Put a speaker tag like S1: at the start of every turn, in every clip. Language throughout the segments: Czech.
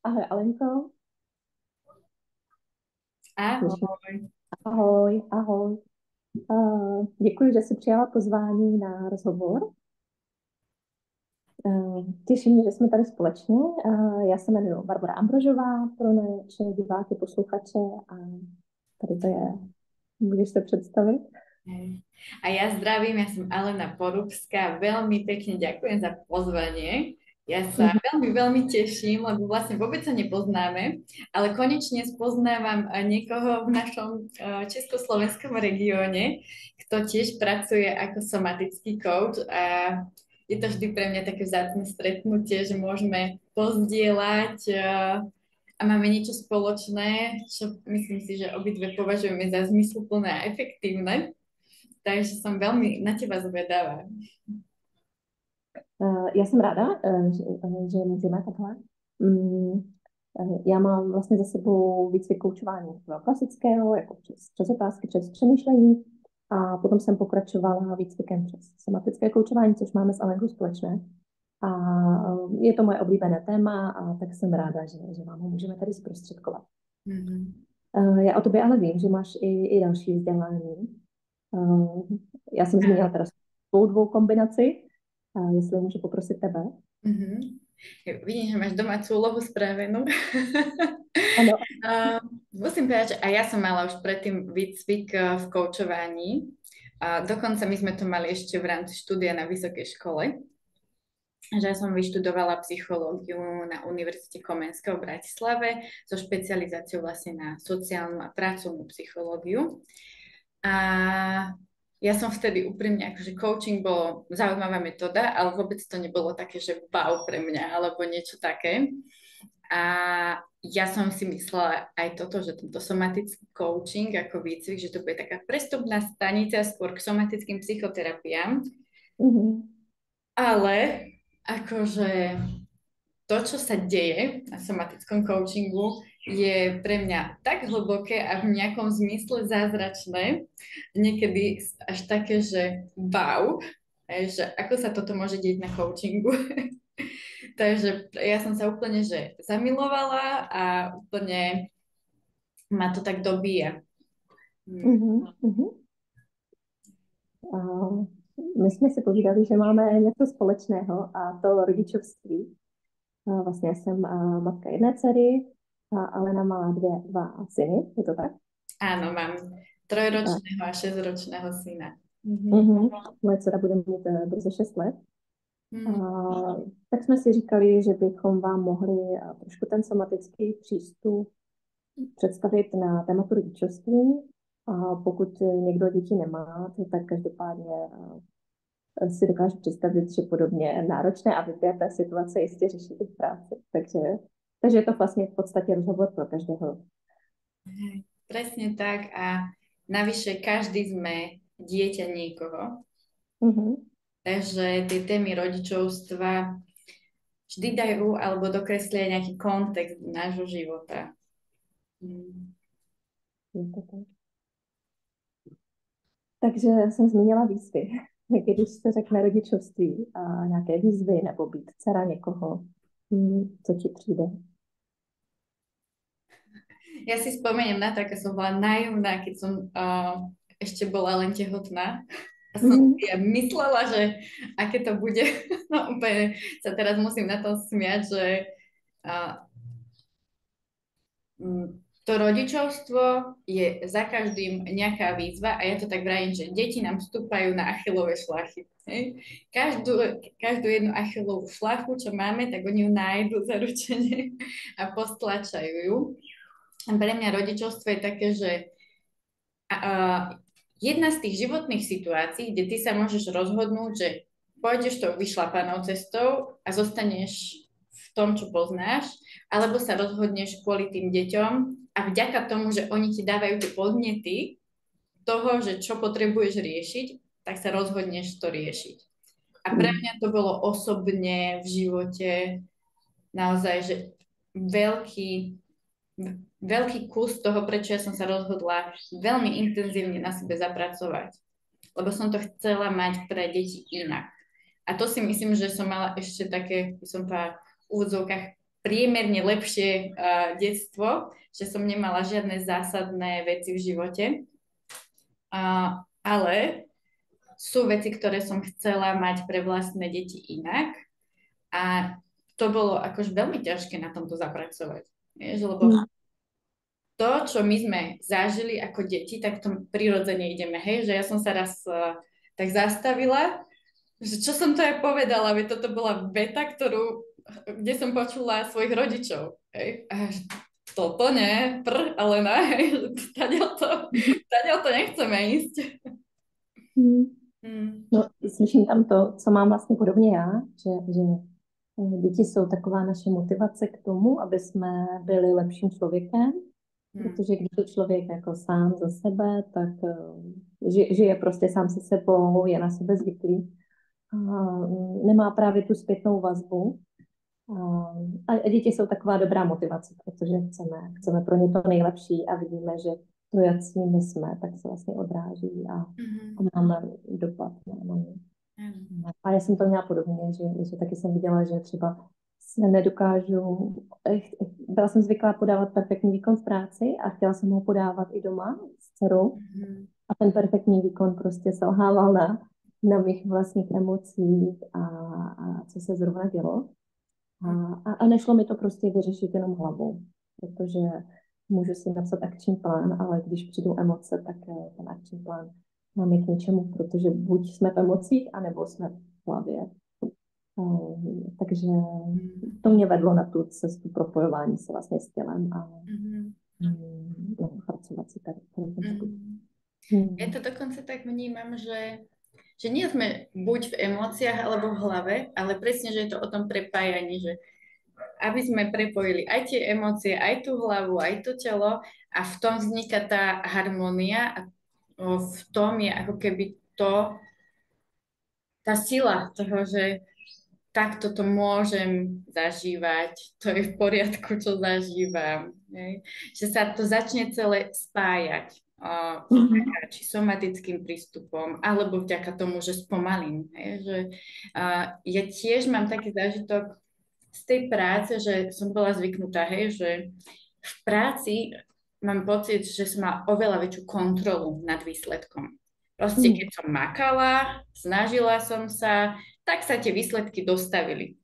S1: Ahoj Alenko, slyším.
S2: Ahoj.
S1: Ahoj, ahoj. Děkuji, že jsi přijala pozvání na rozhovor. Těší mě, že jsme tady společně. Já se jmenuji Barbora Ambrožová, pro naše diváky, posluchače a tady to je. Můžeš se představit?
S2: Hej. A ja zdravím, ja som Alena Porubská. Veľmi pekne ďakujem za pozvanie. Ja sa
S1: Mhm.
S2: veľmi teším, lebo vlastne vôbec sa nepoznáme, ale konečne spoznávam niekoho v našom československom regióne, kto tiež pracuje ako somatický coach a je to vždy pre mňa také vzácne stretnutie, že môžeme pozdieľať a máme niečo spoločné, čo myslím si, že obidve považujeme za zmysluplné a efektívne. Takže som veľmi na teba zvedavá.
S1: Já jsem ráda, že můžeme takhle. Mm, Já mám vlastně za sebou výcvik koučování klasického, jako přes otázky, přes přemýšlení. A potom jsem pokračovala výcvikem přes somatické koučování, což máme s Alenkou společné. A je to moje oblíbené téma, a tak jsem ráda, že vám ho můžeme tady zprostředkovat.
S2: Mm-hmm.
S1: Já o tobě ale vím, že máš i další vzdělání. Já jsem zmínila teda svou dvou kombinaci, jestli můžu poprosit tebe.
S2: Mm-hmm. Vidím, že máš domácu úlohu spravenú.
S1: Ano.
S2: Musím povedať, že aj ja som mala už predtým výcvik v koučovaní. Dokonca my sme to mali ešte v rámci štúdia na vysokej škole. Že ja som vyštudovala psychológiu na Univerzite Komenského v Bratislave so špecializáciou vlastne na sociálnu a pracovnú psychológiu. A ja som vtedy úprimne, akože coaching bol zaujímavá metóda, ale vôbec to nebolo také, že wow pre mňa, alebo niečo také. A ja som si myslela aj toto, že tento somatický coaching ako výcvik, že to bude taká prestupná stanica skôr k somatickým psychoterapiám.
S1: Mm-hmm.
S2: Ale akože to, čo sa deje na somatickom coachingu, je pre mňa tak hlboké a v nejakom zmysle zázračné, niekedy až také, že wow, že ako sa toto môže deť na coachingu. Takže ja som sa úplne že zamilovala a úplne ma to tak dobíja.
S1: Mm-hmm. Mm-hmm. My jsme si povídali, že máme něco společného, a to rodičovství. Vlastně já jsem matka jedné dcery, a Alena má dva syny, je to tak?
S2: Áno, mám trojročného a 6-ročného syna.
S1: Mm-hmm. Moje dcera bude mít brzo 6 let. Tak jsme si říkali, že bychom vám mohli trošku ten somatický přístup představit na tématu rodičovství. A pokud někdo děti nemá, tak každopádně si dokážu představit, že podobně náročné a vypjaté situace jistě řeší i v práci. Takže je to vlastně v podstatě rozhovor pro každého.
S2: Presne tak a navyše každý sme dieťa niekoho.
S1: Mm-hmm.
S2: Takže tie témy rodičovstva vždy dajú alebo dokreslia nejaký kontext nášho života.
S1: Takže jsem zmínila výzvy. Když se řekne rodičovství a nějaké výzvy nebo být dcera někoho, co ti přijde?
S2: Ja si spomeniem na to, aká som bola naivná, keď som ešte bola len tehotná. A som si ja myslela, že aké to bude. No úplne sa teraz musím na to smiať, že to rodičovstvo je za každým nejaká výzva a ja to tak vravím, že deti nám vstúpajú na achillové šlachy. Každú jednu achillovú šlachu, čo máme, tak oni ju nájdu zaručene a postlačajú ju. A pre mňa rodičovstvo je také, že jedna z tých životných situácií, kde ty sa môžeš rozhodnúť, že pôjdeš tou vyšlapanou cestou a zostaneš v tom, čo poznáš, alebo sa rozhodneš kvôli tým deťom a vďaka tomu, že oni ti dávajú tie podnety toho, že čo potrebuješ riešiť, tak sa rozhodneš to riešiť. A pre mňa to bolo osobne v živote naozaj, že veľký kus toho, prečo ja som sa rozhodla veľmi intenzívne na sebe zapracovať. Lebo som to chcela mať pre deti inak. A to si myslím, že som mala ešte také, by som povedala, v úvodzovkách priemerne lepšie detstvo, že som nemala žiadne zásadné veci v živote. Ale sú veci, ktoré som chcela mať pre vlastné deti inak a to bolo akož veľmi ťažké na tomto zapracovať. Vieš, lebo to, čo my sme zažili ako deti, tak v tom prirodzene ideme. Hej, že ja som sa raz tak zastavila, že čo som to aj povedala, veď toto bola veta, kde som počula svojich rodičov. Hej, a toto nie, ale ne, hej, tadiaľ to nechceme ísť.
S1: No, slyším tam to, co mám vlastně podobně já, že děti jsou taková naše motivace k tomu, aby jsme byli lepším člověkem, protože když je člověk jako sám za sebe, tak žije prostě sám se sebou, je na sebe zvyklý a nemá právě tu zpětnou vazbu. A děti jsou taková dobrá motivace, protože chceme pro ně to nejlepší a vidíme, že to, jak s nimi jsme, tak se vlastně odráží a máme dopad na ně. A já jsem to měla podobně, že taky jsem viděla, že třeba se nedokážu, byla jsem zvyklá podávat perfektní výkon v práci a chtěla jsem ho podávat i doma s dcerou a ten perfektní výkon prostě selhával na mých vlastních emocích a co se zrovna dělo. A nešlo mi to prostě vyřešit jenom hlavou, protože můžu si napsat akční plán, ale když přijdou emoce, tak ten akční plán nám je k ničemu, protože buď jsme v emocích, anebo jsme v hlavě. Takže to mě vedlo na tu cestu propojování se vlastně s tělem a pracovat si tady.
S2: Ja to dokonca tak vnímam, že nie sme buď v emóciách alebo v hlave, ale presne, že je to o tom prepájaní, že aby sme prepojili aj tie emócie, aj tú hlavu, aj to telo a v tom vzniká tá harmónia a v tom je ako keby tá sila toho, že takto to môžem zažívať, to je v poriadku, čo zažívam. Že sa to začne celé spájať. Či somatickým prístupom, alebo vďaka tomu, že spomalím. Že, ja tiež mám taký zážitok z tej práce, že som bola zvyknutá, že v práci mám pocit, že som mala oveľa väčšiu kontrolu nad výsledkom. Proste keď som makala, snažila som sa, tak sa tie výsledky dostavili.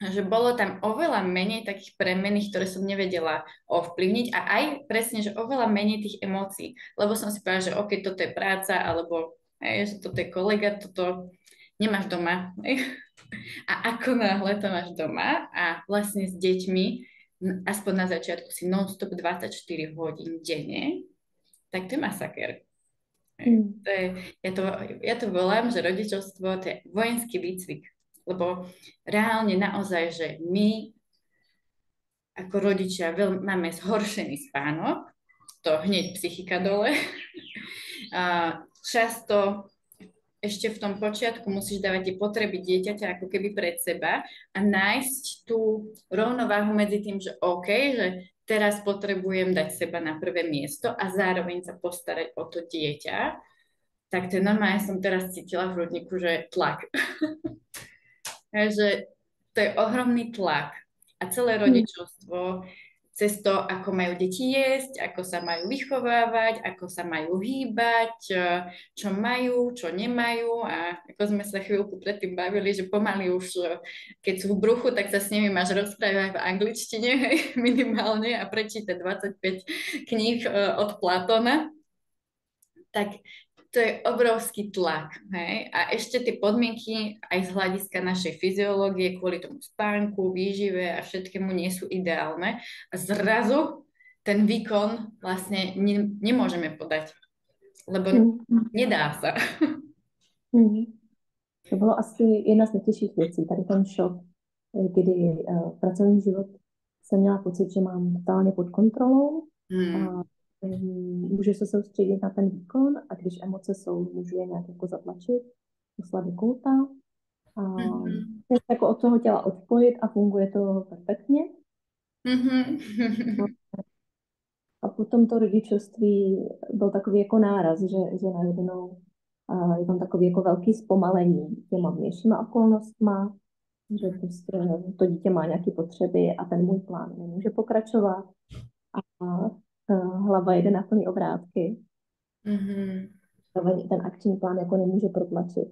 S2: Že bolo tam oveľa menej takých premených, ktoré som nevedela ovplyvniť a aj presne, že oveľa menej tých emócií, lebo som si povedala, že OK, toto je práca, alebo že toto je kolega, toto nemáš doma. A ako náhle to máš doma a vlastne s deťmi, aspoň na začiatku si non-stop 24 hodín denne, tak to je masaker. Ja to volám, že rodičovstvo to je vojenský výcvik. Lebo reálne naozaj, že my ako rodičia máme zhoršený spánok, to hneď psychika dole. Často ešte v tom počiatku musíš dávať tie potreby dieťaťa ako keby pred seba a nájsť tú rovnováhu medzi tým, že OK, že teraz potrebujem dať seba na prvé miesto a zároveň sa postarať o to dieťa. Tak to normálne som teraz cítila v hrudníku, že tlak. Že to je ohromný tlak a celé rodičovstvo cez to, ako majú deti jesť, ako sa majú vychovávať, ako sa majú hýbať, čo majú, čo nemajú a ako sme sa chvíľku predtým bavili, že pomaly už keď sú v bruchu, tak sa s nimi máš rozprávať v angličtine minimálne a prečítať 25 kníh od Platóna. Tak to je obrovský tlak. Hej? A ešte tie podmienky aj z hľadiska našej fyziológie kvôli tomu spánku, výžive a všetkému nie sú ideálne. A zrazu ten výkon vlastne nemôžeme podať, lebo nedá sa.
S1: To bylo asi jedna z nejtěžších věcí, tady ten šok, kdy pracovní život jsem měla pocit, že mám totálně pod kontrolou a můžu se soustředit na ten výkon a když emoce jsou, můžu je nějak jako zatlačit, poslat do kouta a jako od toho těla odpojit a funguje to perfektně. A potom to rodičovství byl takový jako náraz, že najednou je tam takový jako velký zpomalení těma vnějšíma okolnostma že prostě to dítě má nějaké potřeby a ten můj plán nemůže pokračovat a hlava jede na plný obrátky. Ten akční plán jako nemůže protlačit.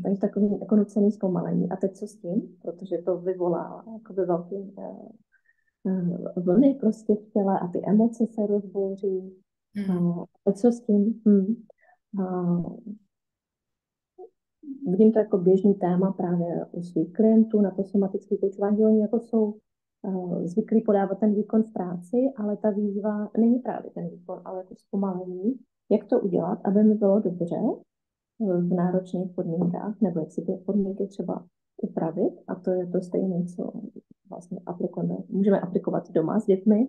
S1: Takže takový jako nucený zpomalení. A teď co s tím? Protože to vyvolá jakoby velký vlny prostě v těle a ty emoce se rozbouří. A co s tím? Vidím to jako běžný téma právě u svých klientů na to somatické koučování, že oni jako jsou zvyklí podávat ten výkon v práci, ale ta výzva není právě ten výkon, ale to zpomalení. Jak to udělat, aby mi bylo dobře v náročných podmínkách, nebo jak si ty podmínky třeba upravit, a to je to stejné, co vlastně můžeme aplikovat doma s dětmi,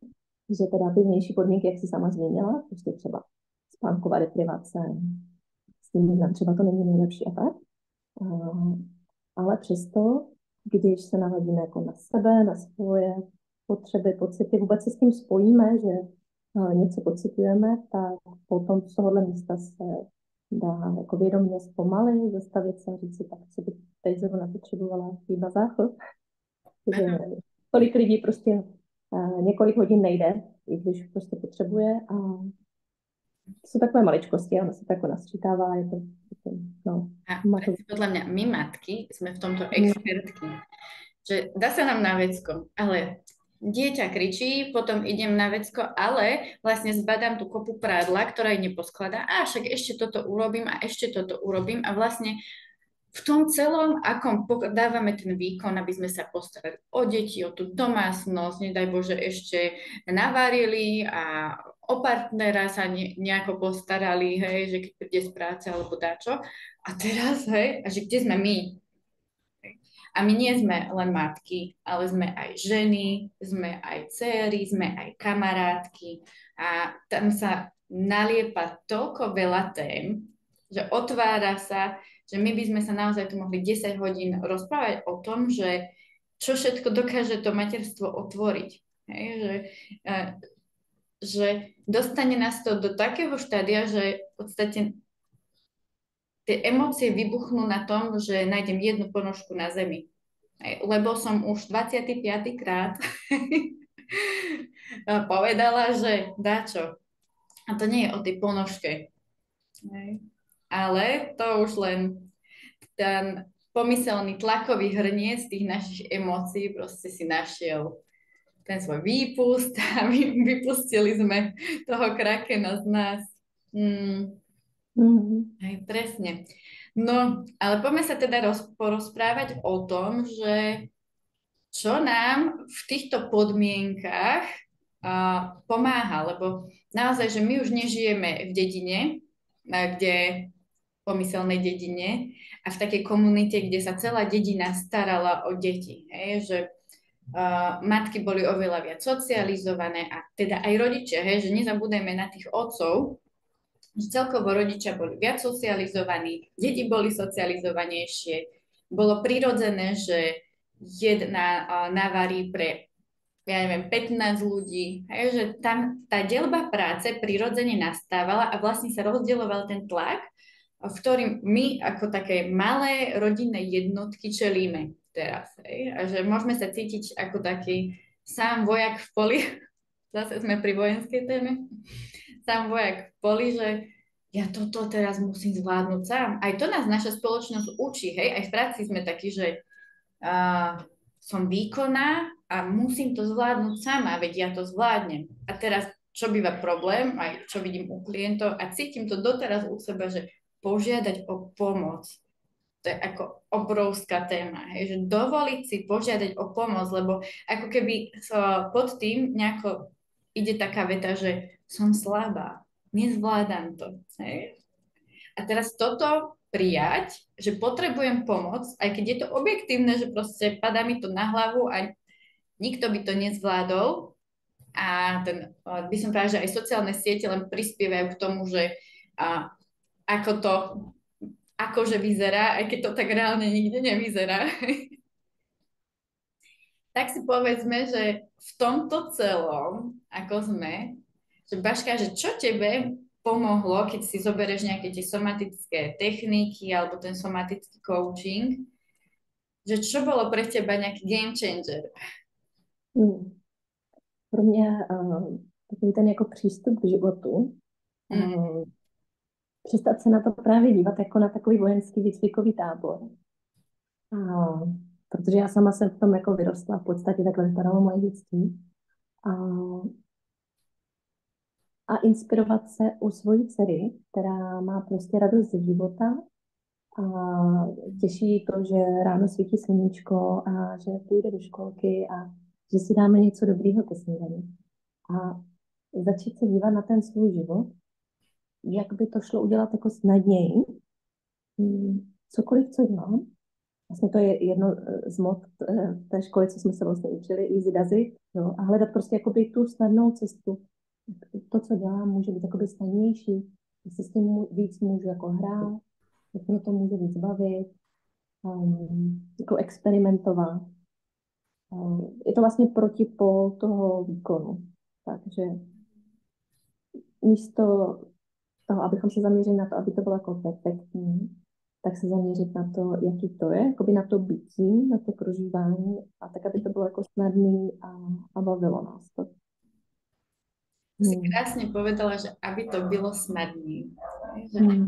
S1: že teda ty vnější podmínky, jak si sama zmínila, prostě třeba spánková deprivace, s tím třeba to není nejlepší a tak. Ale přesto, když se naladíme jako na sebe, na svoje potřeby, pocity, vůbec se s tím spojíme, že něco pocitujeme, tak potom z tohohle místa se dá jako vědomě zpomalit, zastavit se a říct si, tak co bych teď zrovna potřebovala jít na záchod. Takže tolik lidí prostě několik hodin nejde, i když prostě potřebuje a to sú takové maličkosti, ono sa to ako nasčítava, je to, no.
S2: A podľa mňa, my matky sme v tomto expertky, že dá sa nám na vecko, ale dieťa kričí, potom idem na vecko, ale vlastne zbadám tú kopu prádla, ktorá jej neposkladá, a však ešte toto urobím a ešte toto urobím a vlastne v tom celom, akom dávame ten výkon, aby sme sa postarali o deti, o tú domácnosť, nedaj Bože, ešte navarili a o partnera sa nejako postarali, hej, že keď príde z práce alebo dáčo. A teraz, hej, a že kde sme my? A my nie sme len matky, ale sme aj ženy, sme aj dcéry, sme aj kamarátky a tam sa naliepa toľko veľa tém, že otvára sa, že my by sme sa naozaj tu mohli 10 hodín rozprávať o tom, že čo všetko dokáže to materstvo otvoriť. Hej, že dostane nás to do takého štádia, že v podstate tie emócie vybuchnú na tom, že nájdem jednu ponožku na zemi. Hej, lebo som už 25. krát povedala, že dáčo. A to nie je o tej ponožke. Hej. Ale to už len ten pomyselný tlakový hrniec tých našich emócií proste si našiel ten svoj výpust a vypustili sme toho krakena z nás. Hej, presne. No, ale poďme sa teda porozprávať o tom, že čo nám v týchto podmienkach pomáha, lebo naozaj, že my už nežijeme v dedine, kde pomyselnej dedine a v takej komunite, kde sa celá dedina starala o deti. Hej, že matky boli oveľa viac socializované a teda aj rodičia, hej, že nezabúdajme na tých otcov, že celkovo rodičia boli viac socializovaní, deti boli socializovanejšie, bolo prirodzené, že jedna navarí pre, ja neviem, 15 ľudí, hej, že tam tá deľba práce prirodzene nastávala a vlastne sa rozdieloval ten tlak, v ktorým my ako také malé rodinné jednotky čelíme teraz. Hej? A že môžeme sa cítiť ako taký sám vojak v poli, zase sme pri vojenskej téme, sám vojak v poli, že ja toto teraz musím zvládnuť sám. Aj to nás naša spoločnosť učí, hej, aj v práci sme takí, že som výkonná a musím to zvládnuť sama, veď ja to zvládnem. A teraz, čo býva problém, aj čo vidím u klientov a cítim to doteraz u seba, že požiadať o pomoc. To je ako obrovská téma. Hej? Že dovoliť si požiadať o pomoc, lebo ako keby pod tým nejako ide taká veta, že som slabá, nezvládam to. Hej? A teraz toto prijať, že potrebujem pomoc, aj keď je to objektívne, že proste padá mi to na hlavu a nikto by to nezvládol. A by som povedala, že aj sociálne siete len prispievajú k tomu, že ako to akože vyzerá, aj keď to tak reálne nikde nevyzerá. Tak si povedzme, že v tomto celom, ako sme, že Baška, že čo tebe pomohlo, keď si zoberieš nejaké tie somatické techniky alebo ten somatický coaching, Že čo bolo pre teba nejaký game changer?
S1: Hmm. Pro mě takový ten jako přístup k životu,
S2: Mm.
S1: přestat se na to právě dívat jako na takový vojenský výcvikový tábor. A, protože já sama jsem v tom jako vyrostla, v podstatě takhle vypadalo moje dětství. A, a inspirovat se u svojí dcery, která má prostě radost ze života a těší to, že ráno svítí sluníčko a že půjde do školky a že si dáme něco dobrýho ke snídani. A začít se dívat na ten svůj život, jak by to šlo udělat jako snadněji. Cokoliv, co dělám, vlastně to je jedno z mod té školy, co jsme se vlastně učili, easy does it, jo, a hledat prostě jakoby tu snadnou cestu. To, co dělám, může být jakoby snadnější, jestli s tím víc můžu jako hrát, jak mě to může víc bavit, jako experimentovat. Je to vlastně protipol toho výkonu. Takže místo toho, abychom se zaměřili na to, aby to bylo jako perfektní, tak se zaměřit na to, jaký to je, jakoby na to bytí, na to prožívání a tak, aby to bylo jako snadný a bavilo nás to.
S2: Si krásne povedala, že aby to bylo snadný.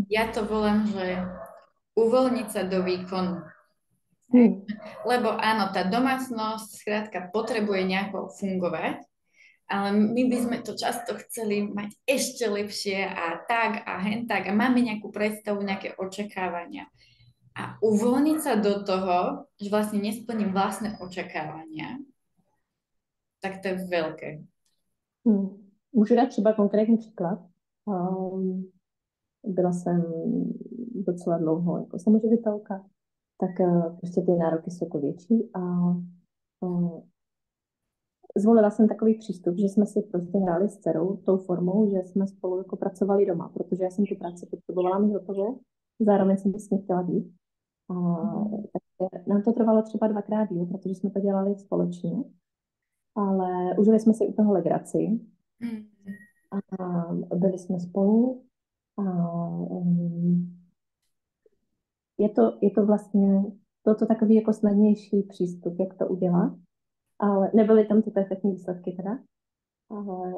S2: Ja to volám, že uvoľniť sa do výkonu. Lebo áno, tá domácnosť skrátka potrebuje nejako fungovať, ale my by sme to často chceli mať ešte lepšie a tak a hen tak a máme nejakú predstavu, nejaké očakávania. A uvoľniť sa do toho, že vlastne nesplním vlastné očakávania, tak to je veľké.
S1: Můžu dát třeba konkrétní příklad. Byla jsem docela dlouho jako samoživitelka, tak prostě ty nároky jsou jako větší a zvolila jsem takový přístup, že jsme si prostě hráli s dcerou tou formou, že jsme spolu jako pracovali doma, protože já jsem tu práci potřebovala mít hotovou, zároveň jsem s ní chtěla být. Takže nám to trvalo třeba 2krát díl, protože jsme to dělali společně, ale užili jsme si u toho legraci a byli jsme spolu a je to vlastně to takový jako snadnější přístup, jak to udělat, ale nebyly tam ty perfektní výsledky teda, ale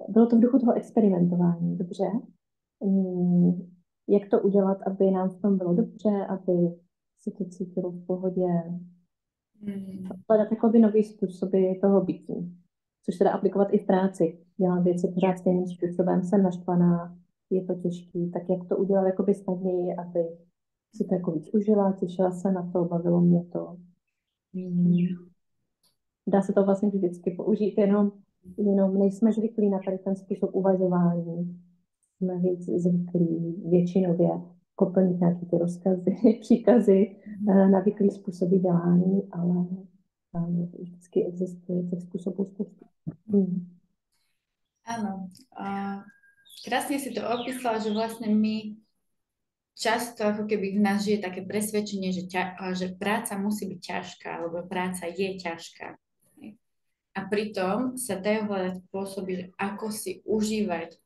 S1: bylo to v duchu toho experimentování, dobře. Jak to udělat, aby nám v tom bylo dobře, aby si to cítilo v pohodě. Hledat jakoby nový způsoby toho bytí, což teda aplikovat i v práci. Dělám věci pořád stejným způsobem, jsem naštvaná, je to těžký, tak jak to udělat jakoby snadněji, aby si to jako víc užila, těšila se na to, bavilo mě to. Dá se to vlastně vždycky použít, jenom nejsme zvyklí na tady ten způsob uvažování. Jsme víc zvyklí většinově plnit nějaké ty rozkazy, příkazy, navyklý způsoby dělání, ale vždycky existuje těch způsobů spoustu.
S2: Áno. Krásne si to opísala, že vlastne my často ako keby v nás žije také presvedčenie, že práca musí byť ťažká, alebo práca je ťažká. A pritom sa dajú hľadať spôsoby, že ako si užívať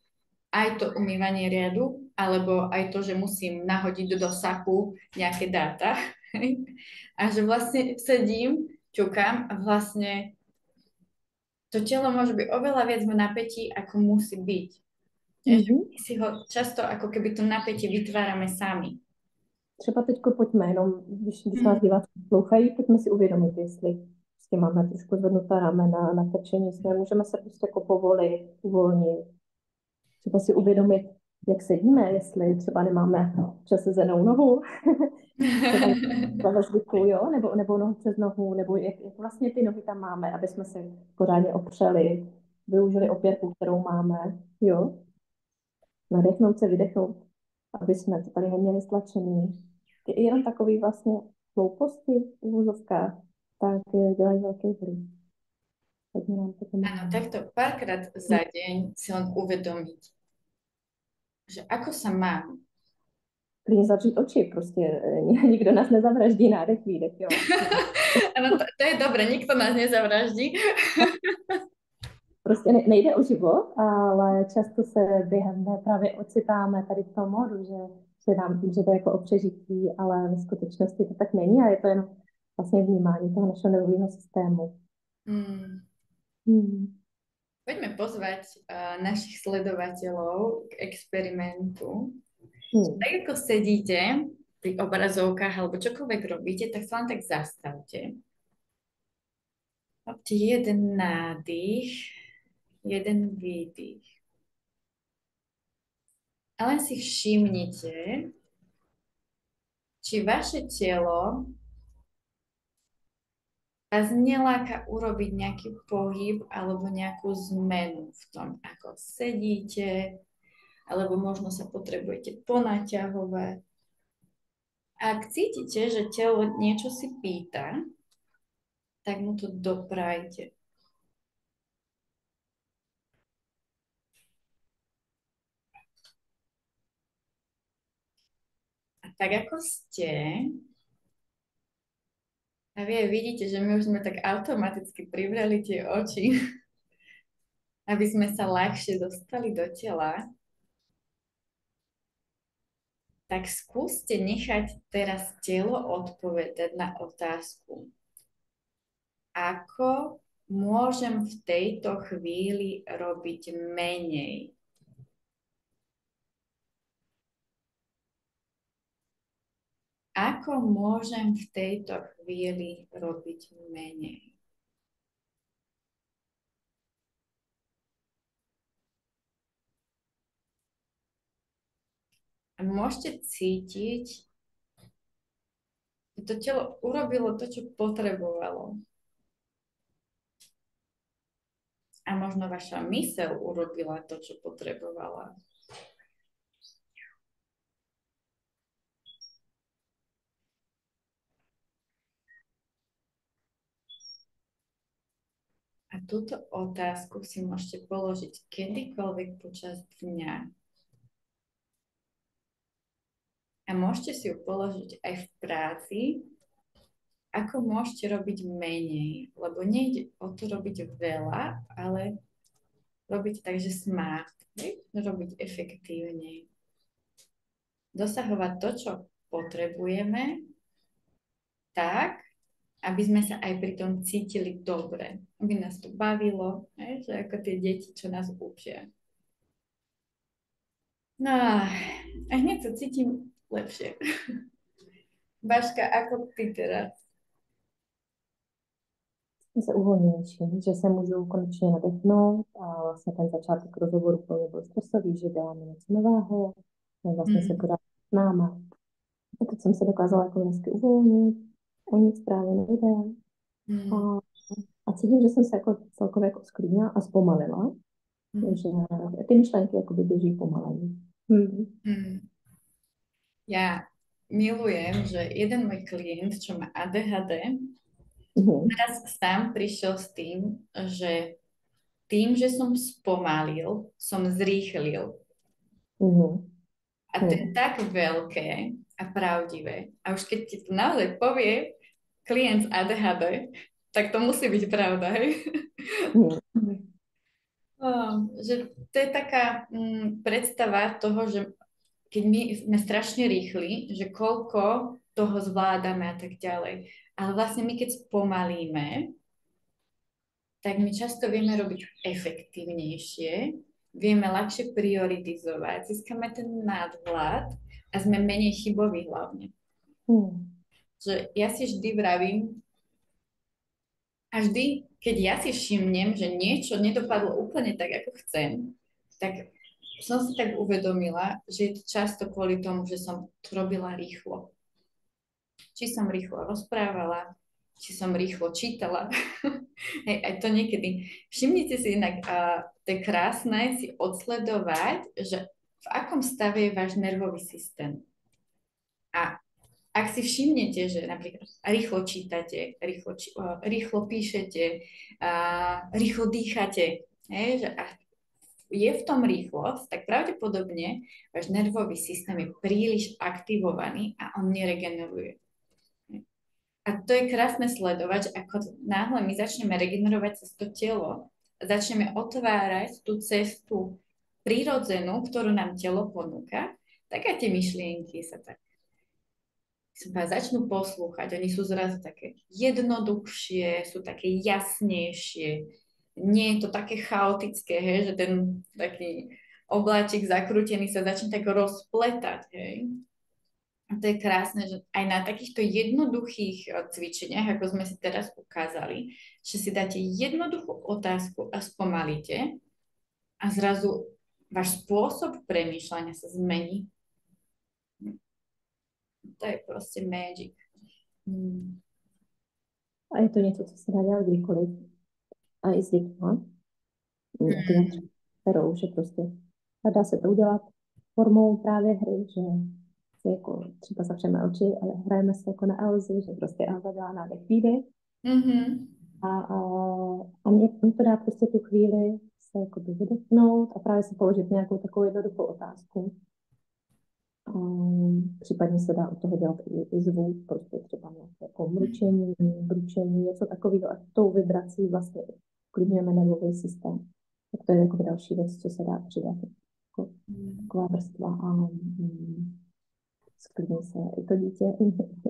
S2: aj to umývanie riadu, alebo aj to, že musím nahodiť do SAPu nejaké dáta. A že vlastne sedím, ťukám a vlastne to telo môže byť oveľa viac v napätí, ako musí byť. My si ho často ako keby to napätie vytvárame sami.
S1: Třeba teďko pojďme jenom, když nás diváci poslouchají, pojďme si uvědomit, jestli prostě máme trošku zvednutá ramena, nakrčení jsme, můžeme se prostě jako povolit, uvolnit. Třeba si uvědomit, jak sedíme, jestli třeba nemáme přesezenou nohu, třeba ve zvyku, jo, nebo nohu přes nohu, nebo jak vlastně ty nohy tam máme, aby jsme se pořádně opřeli, využili opěrku, kterou máme, jo. Nadechnout se, vydechnout, aby jsme to tady neměli stlačený. Jenom takový vlastně hlouposti v uvozovkách, tak dělají velký vliv.
S2: Áno, takto párkrát za deň si len uvedomiť, že ako sa mám.
S1: Klidně zavřít oči, prostě nikdo nás nezavraždí, nádech, výdech, jo.
S2: Ano, to je dobré, nikto nás nezavraždí.
S1: Prostě nejde o život, ale často se během dne právě ocitáme tady v tom modu, že nám že to je jako o přežití, ale ve skutečnosti to tak není a je to jenom vlastně vnímání toho našeho nervového systému.
S2: Mm.
S1: Hmm.
S2: Poďme pozvať našich sledovateľov k experimentu. Tak ako sedíte pri obrazovkách alebo čokoľvek robíte, tak sa len tak zastavte. Robte jeden nádych, jeden výdych. A len si všimnite, či vaše telo vás neláka urobiť nejaký pohyb alebo nejakú zmenu v tom, ako sedíte, alebo možno sa potrebujete ponaťahovať. Ak cítite, že telo niečo si pýta, tak mu to doprajte. A tak ako ste, a vy aj vidíte, že my už sme tak automaticky privreli tie oči, aby sme sa ľahšie dostali do tela, tak skúste nechať teraz telo odpovedať na otázku. Ako môžem v tejto chvíli robiť menej? Ako môžem v tejto chvíli robiť menej? A môžete cítiť, že to telo urobilo to, čo potrebovalo. A možno vaša myseľ urobila to, čo potrebovala. A túto otázku si môžete položiť kedykoľvek počas dňa. A môžete si ju položiť aj v práci, ako môžete robiť menej. Lebo nejde o to robiť veľa, ale robiť tak, že smart, robiť efektívne. Dosahovať to, čo potrebujeme, tak, aby sme sa aj pri tom cítili dobre. Aby nás to bavilo, že ako tie deti, čo nás učia. No a hneď sa cítim lepšie. Baška, ako ty teraz?
S1: Jsem se uvolnější, že se můžu konečně nadechnout a vlastně ten začátek rozhovoru pro mě byl stresový, že děláme něco nového, vlastně se to dá s náma. A teď jsem se dokázala jako hezky uvolnit, o nic právě nejde. A cítím, že jsem se jako celkově jako sklidnila a zpomalila, že ty myšlenky jakoby běží pomaleji.
S2: Ja milujem, že jeden môj klient, čo má ADHD, teraz sám prišiel s tým, že som spomalil, som zrýchlil. A to je tak veľké a pravdivé. A už keď ti to naozaj povie klient z ADHD, tak to musí byť pravda, hej? Že to je taká predstava toho, že keď my sme strašne rýchli, že koľko toho zvládame a tak ďalej. Ale vlastne my keď spomalíme, tak my často vieme robiť efektívnejšie, vieme ľahšie prioritizovať, získame ten nadhľad a sme menej chyboví hlavne. Že ja si vždy vravím, a vždy, keď ja si všimnem, že niečo nedopadlo úplne tak, ako chcem, tak som si tak uvedomila, že je to často kvôli tomu, že som to robila rýchlo. Či som rýchlo rozprávala, či som rýchlo čítala. Hej, aj to niekedy. Všimnite si inak, to je krásne si odsledovať, že v akom stave je váš nervový systém. A ak si všimnete, že napríklad rýchlo čítate, rýchlo píšete, rýchlo dýchate, že je v tom rýchlosť, tak pravdepodobne váš nervový systém je príliš aktivovaný a on neregeneruje. A to je krásne sledovať, že ako náhle my začneme regenerovať cez to telo, začneme otvárať tú cestu prirodzenú, ktorú nám telo ponúka, tak aj tie myšlienky sa tak som povedala, začnú poslúchať. Oni sú zrazu také jednoduchšie, sú také jasnejšie. Nie je to také chaotické, hej, že ten taký obláčik zakrútený sa začne tak rozpletať, hej. A to je krásne, že aj na takýchto jednoduchých cvičeniach, ako sme si teraz ukázali, že si dáte jednoduchú otázku a spomalíte a zrazu váš spôsob premýšľania sa zmení. To je proste magic.
S1: A je to něco, co se dá dělat kdykoliv. A i s dětma. Ty mám třeba dcerou, že prostě a dá se to udělat formou právě hry, že si jako třeba zavřeme oči, ale hrajeme se jako na Elzy, že prostě Elza dělá nádech výdech. A mě to dá prostě tu chvíli se jako vydechnout a právě si položit nějakou takovou jednoduchou otázku. Případně se dá od toho dělat i zvuk, prostě třeba nějaké jako mručení, bručení, něco takového a tou vibrací vlastně uklidňujeme nervový systém. Tak to je jako další věc, co se dá přidat. Jako, taková vrstva a sklidní se i to dítě,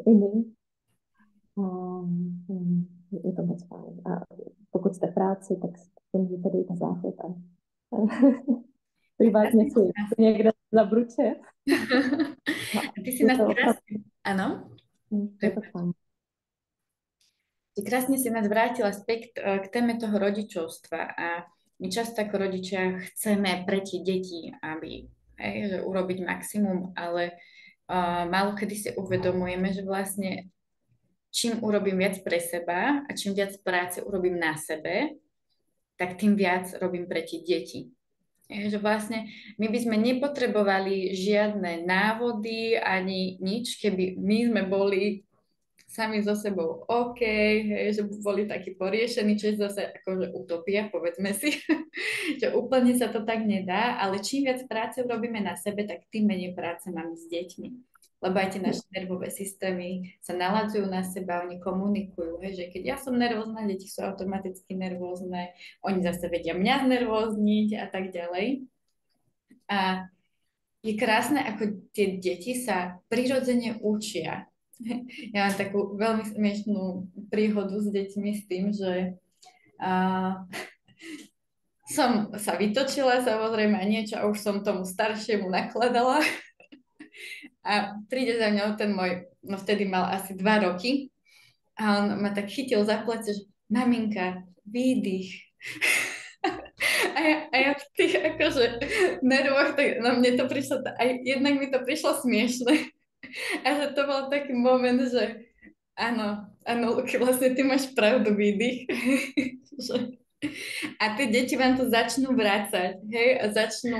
S1: i my. Je to moc fajn. A pokud jste v práci, tak si můžete dejít na záchod a privátně si někde zabručet.
S2: Ty si nás krásne... Áno?
S1: Je to fajn.
S2: Krásne si nás vrátila späť k téme toho rodičovstva a my často ako rodičia chceme pre tie deti, aby že urobiť maximum, ale málo kedy si uvedomujeme, že vlastne čím urobím viac pre seba a čím viac práce urobím na sebe, tak tým viac robím pre tie deti. Že vlastne my by sme nepotrebovali žiadne návody ani nič, keby my sme boli sami so sebou OK, hej, že by boli takí poriešení, čo je zase akože utopia, povedzme si, že úplne sa to tak nedá, ale čím viac práce urobíme na sebe, tak tým menej práce máme s deťmi. Lebo aj tie naše nervové systémy sa naladzujú na seba, oni komunikujú, hej, že keď ja som nervózna, deti sú automaticky nervózne, oni zase vedia mňa znervózniť a tak ďalej. A je krásne, ako tie deti sa prirodzene učia. Ja mám takú veľmi smiešnú príhodu s deťmi s tým, že som sa vytočila samozrejme niečo a už som tomu staršiemu nakladala a príde za mňou ten môj, no vtedy mal asi 2 roky a on ma tak chytil za plece, že maminka, výdych. A ja v tých akože nervoch, tak na mne to prišlo, aj jednak mi to prišlo smiešne. A že to bol taký moment, že áno, Luky, vlastne ty máš pravdu, výdych. A tie deti vám to začnú vrácať, hej, a začnú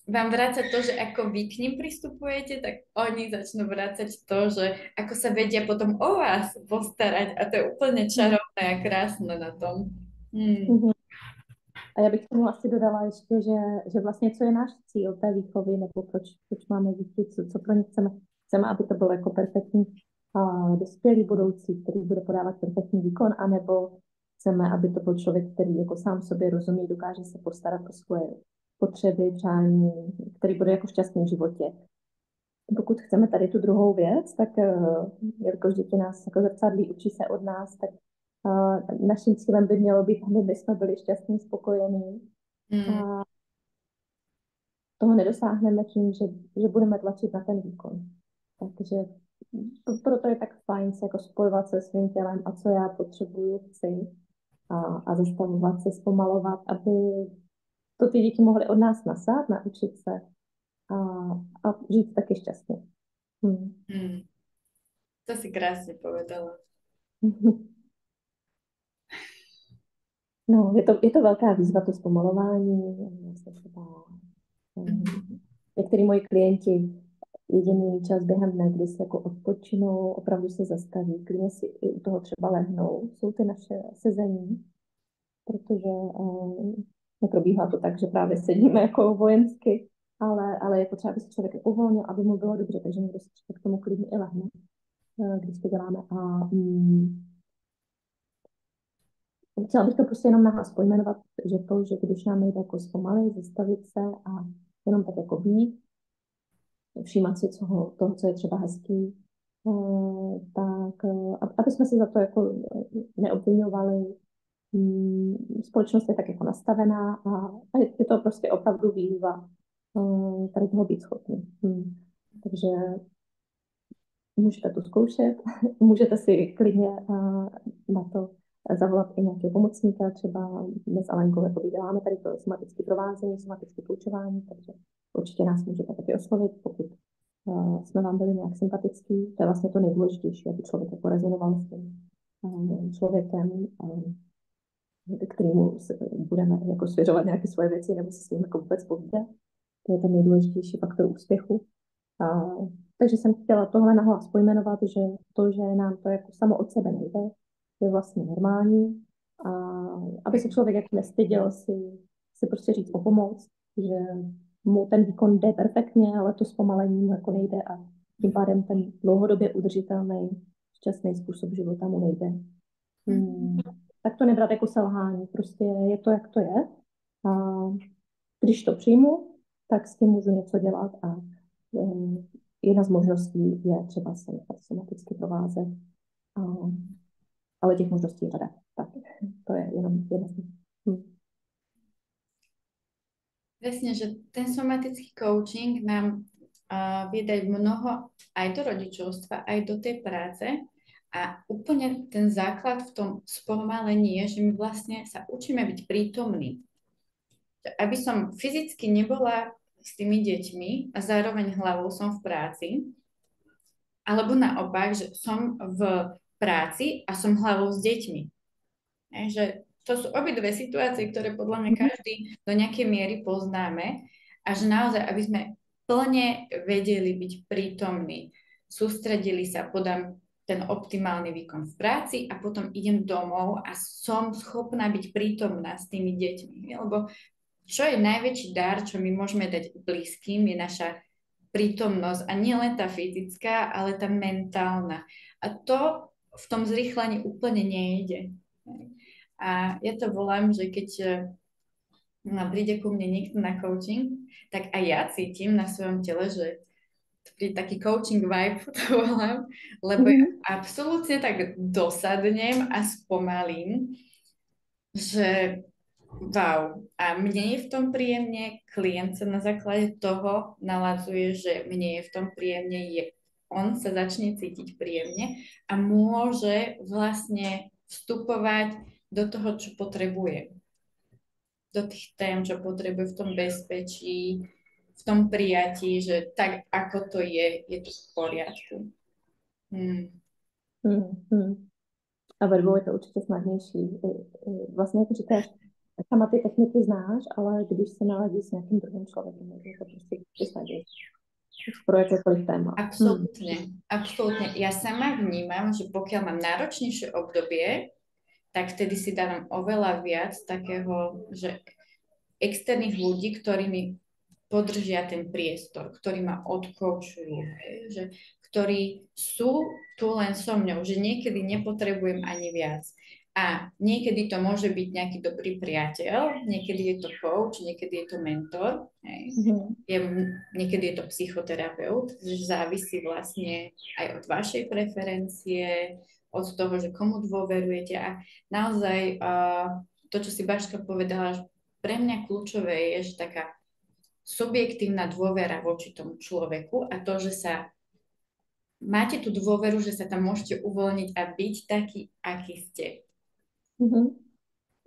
S2: vám vrácať to, že ako vy k nim pristupujete, tak oni začnú vrácať to, že ako sa vedia potom o vás postarať a to je úplne čarovné a krásne na tom.
S1: A já bych tomu asi dodala ještě, že vlastně co je náš cíl té výchovy, nebo proč máme děti, co pro ně chceme. Chceme, aby to byl jako perfektní dospělý budoucí, který bude podávat perfektní výkon, anebo chceme, aby to byl člověk, který jako sám sobě rozumí, dokáže se postarat o svoje potřeby, přání, který bude jako šťastný v životě. Pokud chceme tady tu druhou věc, tak jelikož děti nás jako zrcadlí, učí se od nás, tak naším cílem by mělo být, aby my jsme byli šťastní, spokojení. A toho nedosáhneme tím, že budeme tlačit na ten výkon. Takže proto je tak fajn se jako spojovat se svým tělem a co já potřebuju, chci a zastavovat se, zpomalovat, aby to ty děti mohly od nás nasát, naučit se a žít taky šťastně.
S2: To si krásne povedala.
S1: No, je to velká výzva, to zpomalování. Některý moji klienti jediný čas během dne, kdy se jako odpočinou, opravdu se zastaví, klidně si i u toho třeba lehnou, jsou ty naše sezení, protože neprobíhá to tak, že právě sedíme jako vojensky, ale je potřeba, aby se člověk uvolnil, aby mu bylo dobře, takže někdo si k tomu klidně i lehne, když to děláme. Chtěla bych to prostě jenom nahlas pojmenovat, že když nám jde jako zpomalit, zastavit se a jenom tak jako být, všímat si toho, co je třeba hezký, tak aby jsme se za to jako neobviňovali. Společnost je tak jako nastavená a je to prostě opravdu výzva tady toho být schopný. Takže můžete to zkoušet, můžete si klidně na to zavolat i nějaké pomocníka, třeba dnes Alenkou jako děláme tady to somatické provázení, somatické koučování, takže určitě nás můžete taky oslovit, pokud jsme vám byli nějak sympatický. To je vlastně to nejdůležitější, aby člověk jako rezonoval s tím člověkem, kterému budeme jako svěřovat nějaké svoje věci nebo se s ním jako vůbec povídat. To je ten nejdůležitější faktor úspěchu. Takže jsem chtěla tohle nahlas pojmenovat, že to, že nám to jako samo od sebe nejde, je vlastně normální. A aby se člověk jako nestyděl si prostě říct o pomoc, že mu ten výkon jde perfektně, ale to zpomalení mu jako nejde a tím pádem ten dlouhodobě udržitelný, šťastný způsob života mu nejde. Tak to nebrat jako selhání, prostě je to, jak to je. A když to přijmu, tak s tím můžu něco dělat a jedna z možností je třeba se somaticky provázet, ale těch možností je řada. Tak to je jenom jedna z nich.
S2: Presne, že ten somatický coaching nám vie dať mnoho aj do rodičovstva, aj do tej práce. A úplne ten základ v tom spomalení je, že my vlastne sa učíme byť prítomní. Aby som fyzicky nebola s tými deťmi a zároveň hlavou som v práci, alebo naopak, že som v práci a som hlavou s deťmi. Že to sú obidve situácie, ktoré podľa mňa každý do nejakej miery poznáme a že naozaj, aby sme plne vedeli byť prítomní, sústredili sa, podám ten optimálny výkon v práci a potom idem domov a som schopná byť prítomná s tými deťmi. Lebo čo je najväčší dar, čo my môžeme dať blízkym, je naša prítomnosť a nie len tá fyzická, ale tá mentálna. A to v tom zrýchlení úplne nejde. A ja to volám, že keď príde ku mne niekto na coaching, tak aj ja cítim na svojom tele, že príde taký coaching vibe, to volám, lebo ja absolútne tak dosadnem a spomalím, že wow, a mne je v tom príjemne, klient sa na základe toho naladzuje, že mne je v tom príjemne, on sa začne cítiť príjemne a môže vlastne vstupovať do toho, čo potrebuje. Do tých tém, čo potrebuje v tom bezpečí, v tom prijatí, že tak, ako to je to v poriadku.
S1: A ve dvou je to určitě snadnější. Vlastně, jak říkáš, sama ty techniky znáš, ale když se naladí s nějakým druhým člověkem, je to prostě snadnější. Pro jakékoliv téma.
S2: Absolútne. Ja sama vnímam, že pokiaľ mám náročnejšie obdobie, tak vtedy si dávam oveľa viac takého, že externých ľudí, ktorí mi podržia ten priestor, ktorí ma odkoučujú, že ktorí sú tu len so mňou, že niekedy nepotrebujem ani viac. A niekedy to môže byť nejaký dobrý priateľ, niekedy je to coach, niekedy je to mentor, niekedy je to psychoterapeut, že závisí vlastne aj od vašej preferencie, od toho, že komu dôverujete. A naozaj to, čo si Baška povedala, že pre mňa kľúčové je, že taká subjektívna dôvera voči tomu človeku a to, že sa máte tú dôveru, že sa tam môžete uvoľniť a byť taký, aký ste.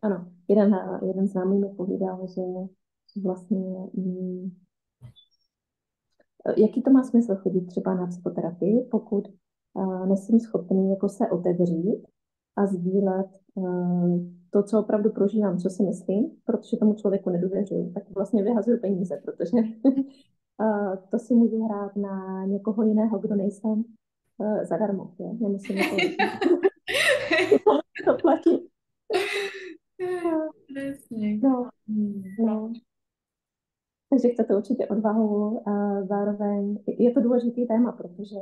S1: Ano, jeden známý mi povídal, že vlastně jaký to má smysl chodit třeba na psychoterapii, pokud nejsem schopný jako se otevřít a sdílet to, co opravdu prožívám, co si myslím, protože tomu člověku nedůvěřuju, tak vlastně vyhazuju peníze, protože to si můžu hrát na někoho jiného, kdo nejsem zadarmo. Nemusím to platit. No. Takže chcete určitě odvahu a zároveň je to důležitý téma, protože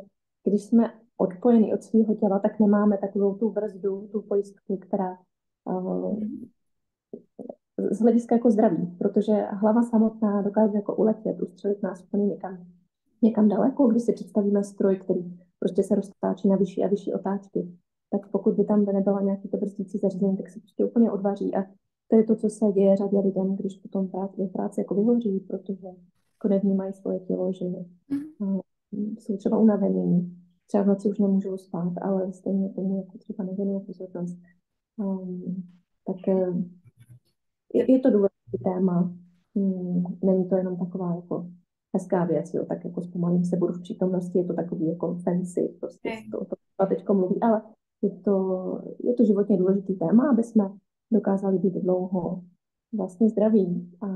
S1: když jsme odpojení od svého těla, tak nemáme takovou tu brzdu, tu pojistku, která z hlediska jako zdraví, protože hlava samotná dokáže jako uletět, ustřelit nás úplně někam. někam daleko, když si představíme stroj, který prostě se roztáčí na vyšší a vyšší otáčky, tak pokud by tam nebyla nějaký to brzdící zařízení, tak se prostě úplně odvaří. A to je to, co se děje řadě lidem, když potom práce jako vyhoří, protože jako nevnímají svoje tělo, že jsou třeba unavení, třeba v noci už nemůžou spát, ale stejně tomu jako třeba nevěnují pozornost. Tak je to důležitý téma. Není to jenom taková jako hezká věc, jo, tak jako zpomalím se, budu v přítomnosti, je to takový jako fancy, prostě to teďko mluví, ale je to životně důležitý téma, aby jsme dokázali být dlouho vlastně zdraví. A